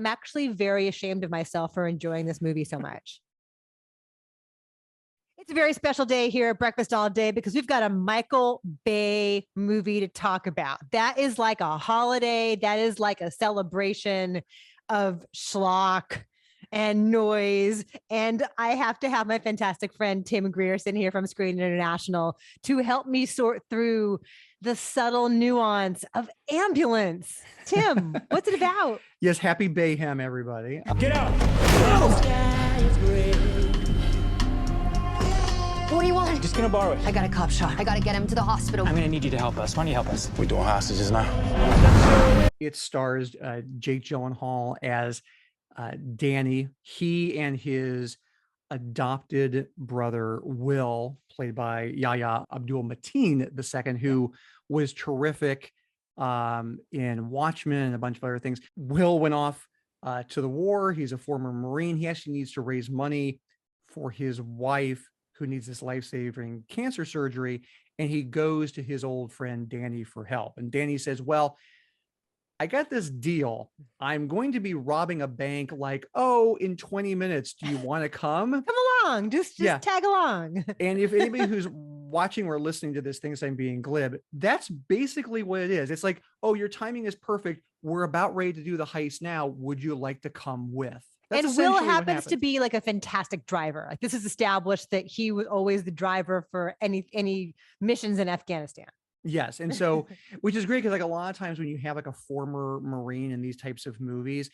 I'm actually very ashamed of myself for enjoying this movie so much. It's a very special day here at Breakfast All Day because we've got a Michael Bay movie to talk about. That is like a holiday. That is like a celebration of schlock and noise. And I have to have my fantastic friend, Tim Grierson, here from Screen International to help me sort through the subtle nuance of Ambulance. Tim, what's it about? Yes, happy Bayhem, everybody. Get out! What do you want? Just gonna borrow it. I got a cop shot. I gotta get him to the hospital. I'm gonna need you to help us. Why don't you help us? We doing hostages now? It stars Jake Gyllenhaal as Danny. He and his adopted brother, Will, played by Yahya Abdul-Mateen II, who was terrific in Watchmen and a bunch of other things. Will went off to the war. He's a former Marine. He actually needs to raise money for his wife, who needs this life-saving cancer surgery. And he goes to his old friend, Danny, for help. And Danny says, well, I got this deal. I'm going to be robbing a bank like, in 20 minutes. Do you want to come? Come along. Just tag along. And if anybody who's watching or listening to this thinks I'm being glib, that's basically what it is. It's like, your timing is perfect. We're about ready to do the heist now. Would you like to come with? That's and Will happens to be like a fantastic driver. Like this is established that he was always the driver for any missions in Afghanistan. Yes. And so, which is great because like a lot of times when you have like a former Marine in these types of movies,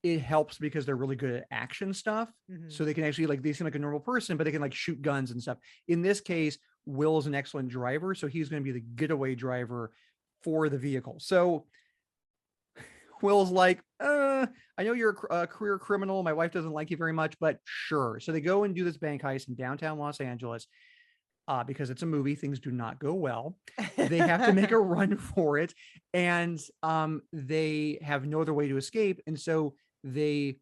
it helps because they're really good at action stuff. Mm-hmm. So they can actually they seem like a normal person, but they can like shoot guns and stuff. In this case, Will is an excellent driver. So he's going to be the getaway driver for the vehicle. So Will's like, I know you're a career criminal. My wife doesn't like you very much, but sure. So they go and do this bank heist in downtown Los Angeles. Because it's a movie, things do not go well. They have to make a run for it, and they have no other way to escape. And so they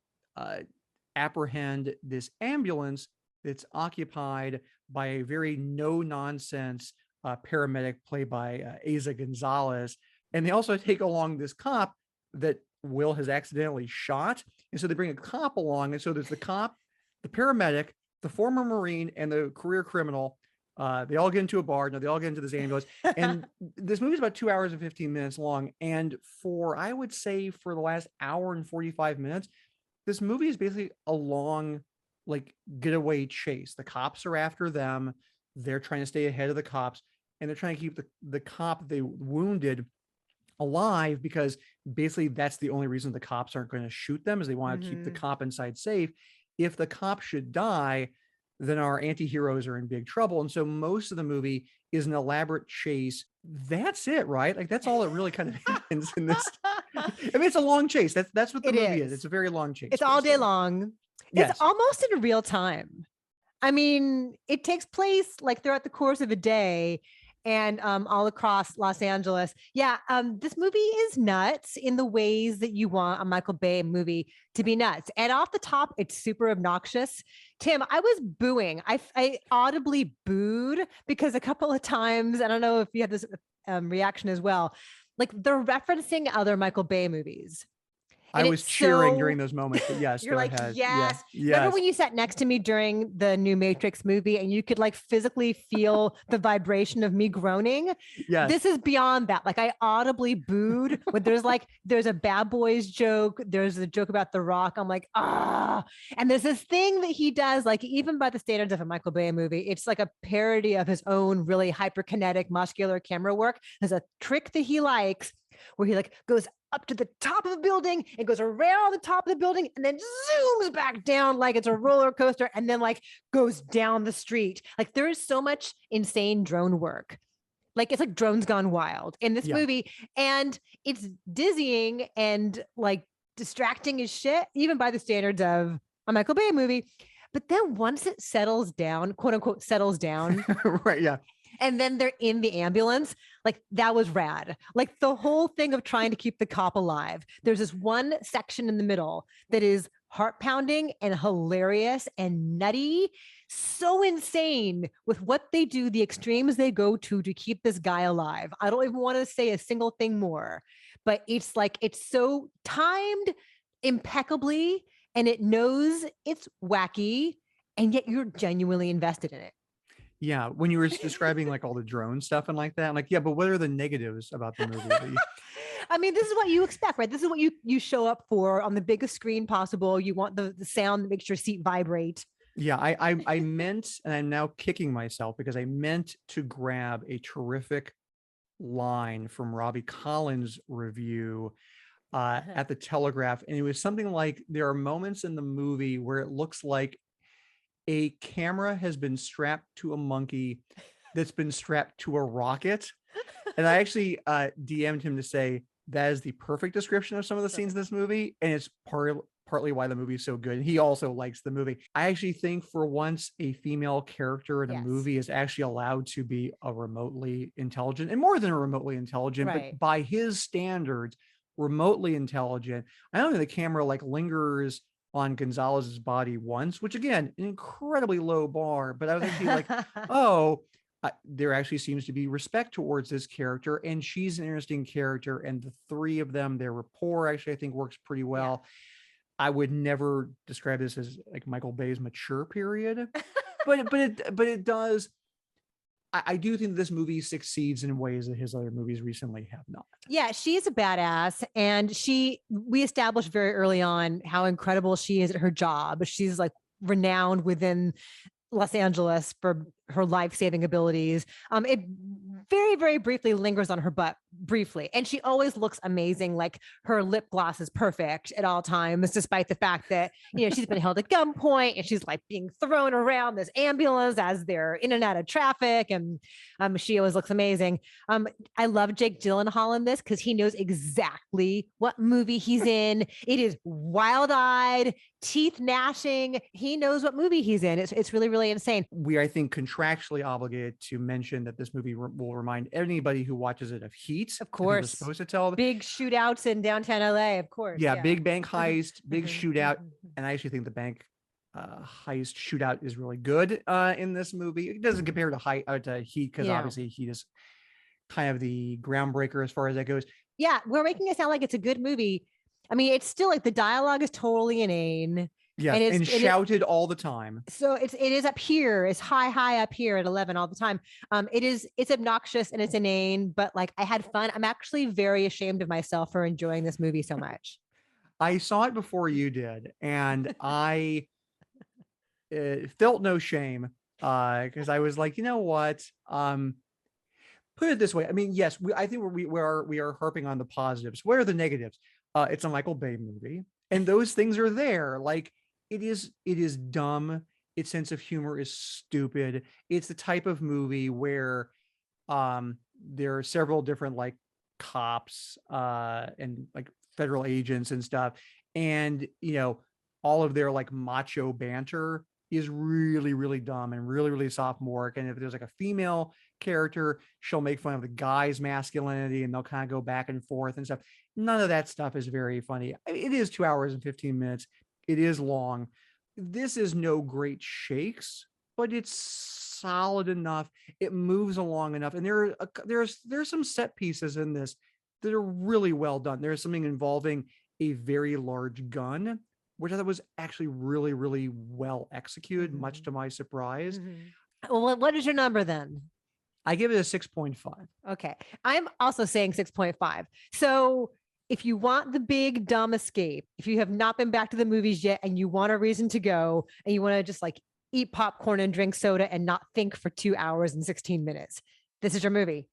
apprehend this ambulance that's occupied by a very no-nonsense paramedic played by Eiza Gonzalez. And they also take along this cop that Will has accidentally shot. And so they bring a cop along. And so there's the cop, the paramedic, the former Marine, and the career criminal. They all get into a bar. No, they all get into this ambulance. And this movie is about 2 hours and 15 minutes long. And I would say for the last hour and 45 minutes, this movie is basically a long, getaway chase. The cops are after them. They're trying to stay ahead of the cops. And they're trying to keep the cop they wounded alive because basically that's the only reason the cops aren't going to shoot them is they want to keep the cop inside safe. If the cop should die, then our anti-heroes are in big trouble. And so most of the movie is an elaborate chase. That's it, right? Like that's all that really kind of happens in this. I mean, it's a long chase. That's what the movie is. It's a very long chase. It's all day long. Yes. It's almost in real time. I mean, it takes place throughout the course of a day and all across Los Angeles. Yeah, this movie is nuts in the ways that you want a Michael Bay movie to be nuts. And off the top, it's super obnoxious. Tim, I was booing. I audibly booed because a couple of times, I don't know if you had this reaction as well, they're referencing other Michael Bay movies. I was cheering during those moments, but yes, you're like, yes. Remember when you sat next to me during the new Matrix movie and you could physically feel the vibration of me groaning? Yes. This is beyond that. I audibly booed when there's a Bad Boys joke. There's a joke about The Rock. I'm like, and there's this thing that he does, even by the standards of a Michael Bay movie, it's like a parody of his own really hyperkinetic muscular camera work. There's a trick that he likes where he goes up to the top of the building and goes around the top of the building and then zooms back down like it's a roller coaster and then goes down the street. There is so much insane drone work. It's like drones gone wild in this movie. And it's dizzying and distracting as shit, even by the standards of a Michael Bay movie. But then once it settles down, quote unquote, settles down. Right. Yeah. And then they're in the ambulance. That was rad. The whole thing of trying to keep the cop alive. There's this one section in the middle that is heart pounding and hilarious and nutty. So insane with what they do, the extremes they go to keep this guy alive. I don't even want to say a single thing more, but it's so timed impeccably, and it knows it's wacky, and yet you're genuinely invested in it. Yeah, when you were describing like all the drone stuff and like that, I'm like, yeah, but what are the negatives about the movie? That you- I mean, this is what you expect, right? This is what you show up for on the biggest screen possible. You want the sound that makes your seat vibrate. Yeah, I meant, and I'm now kicking myself because I meant to grab a terrific line from Robbie Collins' review at the Telegraph, and it was something like, there are moments in the movie where it looks like a camera has been strapped to a monkey that's been strapped to a rocket. And I actually DM'd him to say that is the perfect description of some of the scenes in this movie, and it's partly why the movie is so good. He also likes the movie. I actually think for once a female character in a movie is actually allowed to be a remotely intelligent, and more than a remotely intelligent, but by his standards, remotely intelligent. I don't think the camera like lingers on Gonzalez's body once, which again, an incredibly low bar, but I was actually like, oh, there actually seems to be respect towards this character, and she's an interesting character, and the three of them, their rapport actually I think works pretty well. I would never describe this as like Michael Bay's mature period, but it does. I do think this movie succeeds in ways that his other movies recently have not. Yeah, she's a badass, and we established very early on how incredible she is at her job. She's like renowned within Los Angeles for her life-saving abilities. It very, very briefly lingers on her butt briefly. And she always looks amazing. Like her lip gloss is perfect at all times, despite the fact that, she's been held at gunpoint and she's like being thrown around this ambulance as they're in and out of traffic. And she always looks amazing. I love Jake Gyllenhaal in this because he knows exactly what movie he's in. It is wild-eyed, teeth gnashing. He knows what movie he's in. It's really, really insane. We, I think, contractually obligated to mention that this movie will remind anybody who watches it of Heat. Of course. Supposed to tell big shootouts in downtown LA, of course. Yeah, big bank heist, big shootout. And I actually think the bank heist shootout is really good in this movie. It doesn't compare to Heat because obviously Heat is kind of the groundbreaker as far as that goes. Yeah, we're making it sound like it's a good movie. I mean, it's still like the dialogue is totally inane. Yeah, and shouted all the time. So it is up here. It's high up here at 11 all the time. It's obnoxious and it's inane, but like I had fun. I'm actually very ashamed of myself for enjoying this movie so much. I saw it before you did, and I felt no shame because I was like, you know what? Put it this way. I mean, yes, I think we are harping on the positives. What are the negatives? It's a Michael Bay movie, and those things are there. Like it is dumb. Its sense of humor is stupid. It's the type of movie where there are several different like cops and like federal agents and stuff, and all of their like macho banter is really, really dumb and really, really sophomoric. And if there's like a female character, she'll make fun of the guy's masculinity and they'll kind of go back and forth and stuff. None of that stuff is very funny. It is 2 hours and 15 minutes. It is long. This is no great shakes, but it's solid enough. It moves along enough. And there's some set pieces in this that are really well done. There's something involving a very large gun, which I thought was actually really, really well executed, much to my surprise. Well, what is your number then? I give it a 6.5. Okay. I'm also saying 6.5. So if you want the big dumb escape, if you have not been back to the movies yet and you want a reason to go and you want to just like eat popcorn and drink soda and not think for 2 hours and 16 minutes, this is your movie.